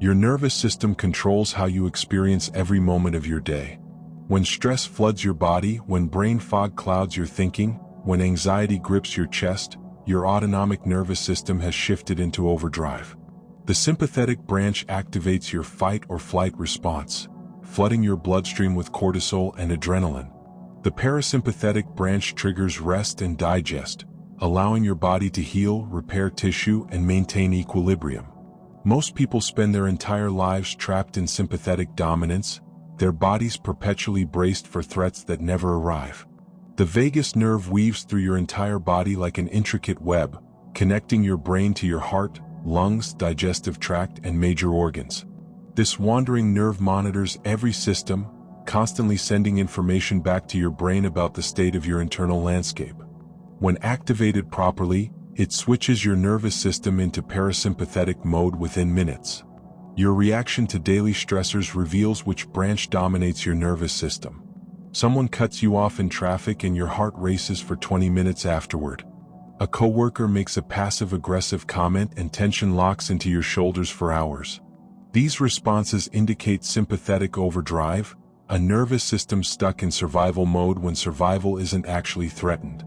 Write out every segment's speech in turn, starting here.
Your nervous system controls how you experience every moment of your day. When stress floods your body, when brain fog clouds your thinking, when anxiety grips your chest, your autonomic nervous system has shifted into overdrive. The sympathetic branch activates your fight or flight response, flooding your bloodstream with cortisol and adrenaline. The parasympathetic branch triggers rest and digest, allowing your body to heal, repair tissue, and maintain equilibrium. Most people spend their entire lives trapped in sympathetic dominance, their bodies perpetually braced for threats that never arrive. The vagus nerve weaves through your entire body like an intricate web, connecting your brain to your heart, lungs, digestive tract, and major organs. This wandering nerve monitors every system, constantly sending information back to your brain about the state of your internal landscape. When activated properly, it switches your nervous system into parasympathetic mode within minutes. Your reaction to daily stressors reveals which branch dominates your nervous system. Someone cuts you off in traffic and your heart races for 20 minutes afterward. A coworker makes a passive-aggressive comment and tension locks into your shoulders for hours. These responses indicate sympathetic overdrive, a nervous system stuck in survival mode when survival isn't actually threatened.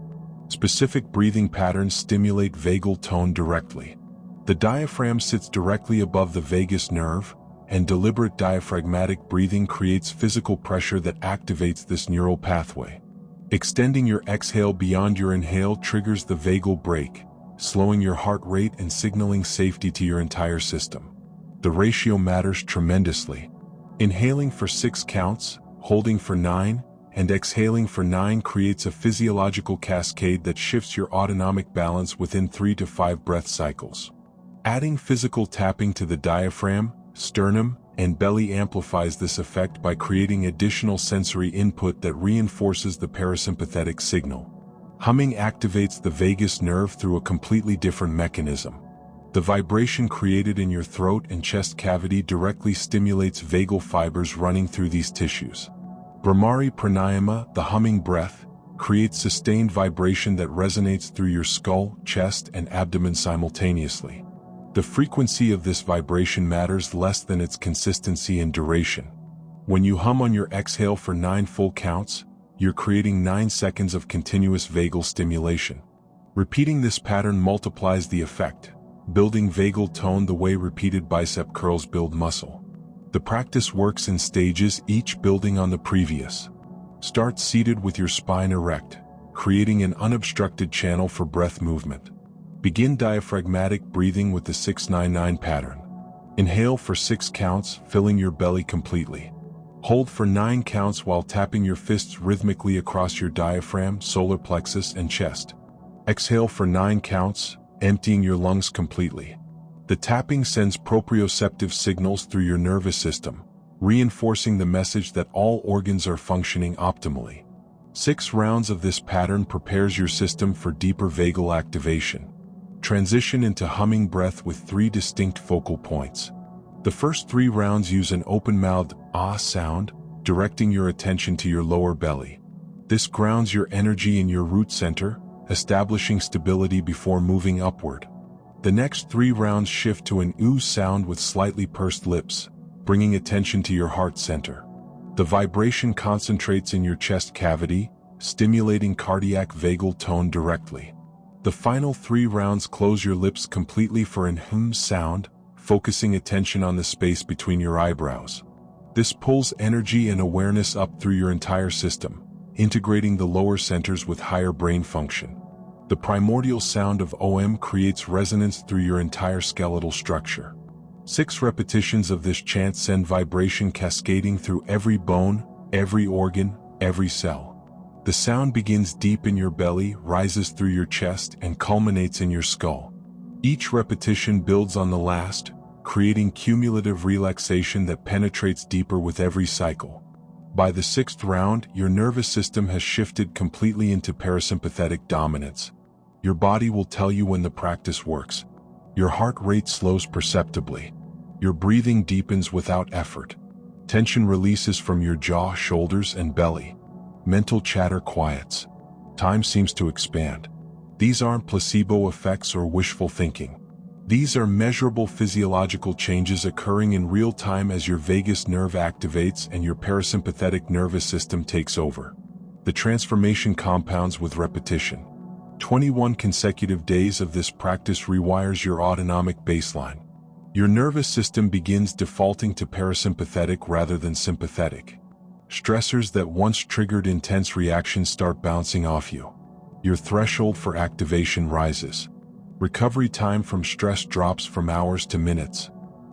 Specific breathing patterns stimulate vagal tone directly. The diaphragm sits directly above the vagus nerve, and deliberate diaphragmatic breathing creates physical pressure that activates this neural pathway. Extending your exhale beyond your inhale triggers the vagal brake, slowing your heart rate and signaling safety to your entire system. The ratio matters tremendously. Inhaling for 6 counts, holding for 9, and exhaling for 9 creates a physiological cascade that shifts your autonomic balance within 3 to 5 breath cycles. Adding physical tapping to the diaphragm, sternum, and belly amplifies this effect by creating additional sensory input that reinforces the parasympathetic signal. Humming activates the vagus nerve through a completely different mechanism. The vibration created in your throat and chest cavity directly stimulates vagal fibers running through these tissues. Bhramari pranayama, the humming breath, creates sustained vibration that resonates through your skull, chest, and abdomen simultaneously. The frequency of this vibration matters less than its consistency and duration. When you hum on your exhale for 9 full counts, you're creating 9 seconds of continuous vagal stimulation. Repeating this pattern multiplies the effect, building vagal tone the way repeated bicep curls build muscle. The practice works in stages, each building on the previous. Start seated with your spine erect, creating an unobstructed channel for breath movement. Begin diaphragmatic breathing with the 6-9-9 pattern. Inhale for 6 counts, filling your belly completely. Hold for 9 counts while tapping your fists rhythmically across your diaphragm, solar plexus, and chest. Exhale for 9 counts, emptying your lungs completely. The tapping sends proprioceptive signals through your nervous system, reinforcing the message that all organs are functioning optimally. 6 rounds of this pattern prepares your system for deeper vagal activation. Transition into humming breath with 3 distinct focal points. The first 3 rounds use an open-mouthed ah sound, directing your attention to your lower belly. This grounds your energy in your root center, establishing stability before moving upward. The next 3 rounds shift to an oo sound with slightly pursed lips, bringing attention to your heart center. The vibration concentrates in your chest cavity, stimulating cardiac vagal tone directly. The final 3 rounds close your lips completely for an hum sound, focusing attention on the space between your eyebrows. This pulls energy and awareness up through your entire system, integrating the lower centers with higher brain function. The primordial sound of OM creates resonance through your entire skeletal structure. 6 repetitions of this chant send vibration cascading through every bone, every organ, every cell. The sound begins deep in your belly, rises through your chest, and culminates in your skull. Each repetition builds on the last, creating cumulative relaxation that penetrates deeper with every cycle. By the 6th round, your nervous system has shifted completely into parasympathetic dominance. Your body will tell you when the practice works. Your heart rate slows perceptibly. Your breathing deepens without effort. Tension releases from your jaw, shoulders, and belly. Mental chatter quiets. Time seems to expand. These aren't placebo effects or wishful thinking. These are measurable physiological changes occurring in real time as your vagus nerve activates and your parasympathetic nervous system takes over. The transformation compounds with repetition. 21 consecutive days of this practice rewires your autonomic baseline. Your nervous system begins defaulting to parasympathetic rather than sympathetic. Stressors that once triggered intense reactions start bouncing off you. Your threshold for activation rises. Recovery time from stress drops from hours to minutes.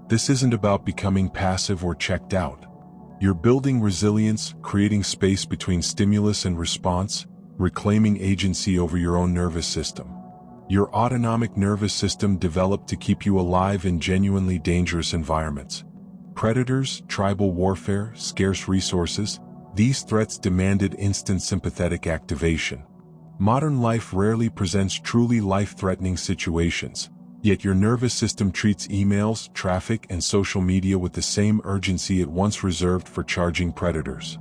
This isn't about becoming passive or checked out. You're building resilience, creating space between stimulus and response, reclaiming agency over your own nervous system. Your autonomic nervous system developed to keep you alive in genuinely dangerous environments. Predators, tribal warfare, scarce resources, these threats demanded instant sympathetic activation. Modern life rarely presents truly life-threatening situations, yet your nervous system treats emails, traffic, and social media with the same urgency it once reserved for charging predators.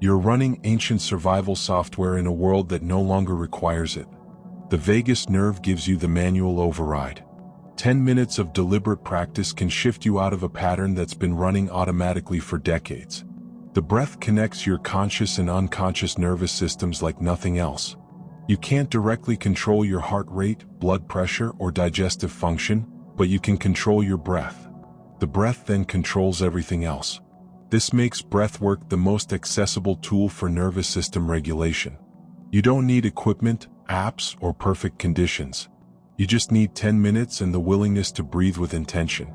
You're running ancient survival software in a world that no longer requires it. The vagus nerve gives you the manual override. 10 minutes of deliberate practice can shift you out of a pattern that's been running automatically for decades. The breath connects your conscious and unconscious nervous systems like nothing else. You can't directly control your heart rate, blood pressure, or digestive function, but you can control your breath. The breath then controls everything else. This makes breathwork the most accessible tool for nervous system regulation. You don't need equipment, apps, or perfect conditions. You just need 10 minutes and the willingness to breathe with intention.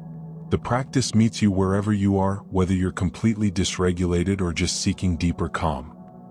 The practice meets you wherever you are, whether you're completely dysregulated or just seeking deeper calm.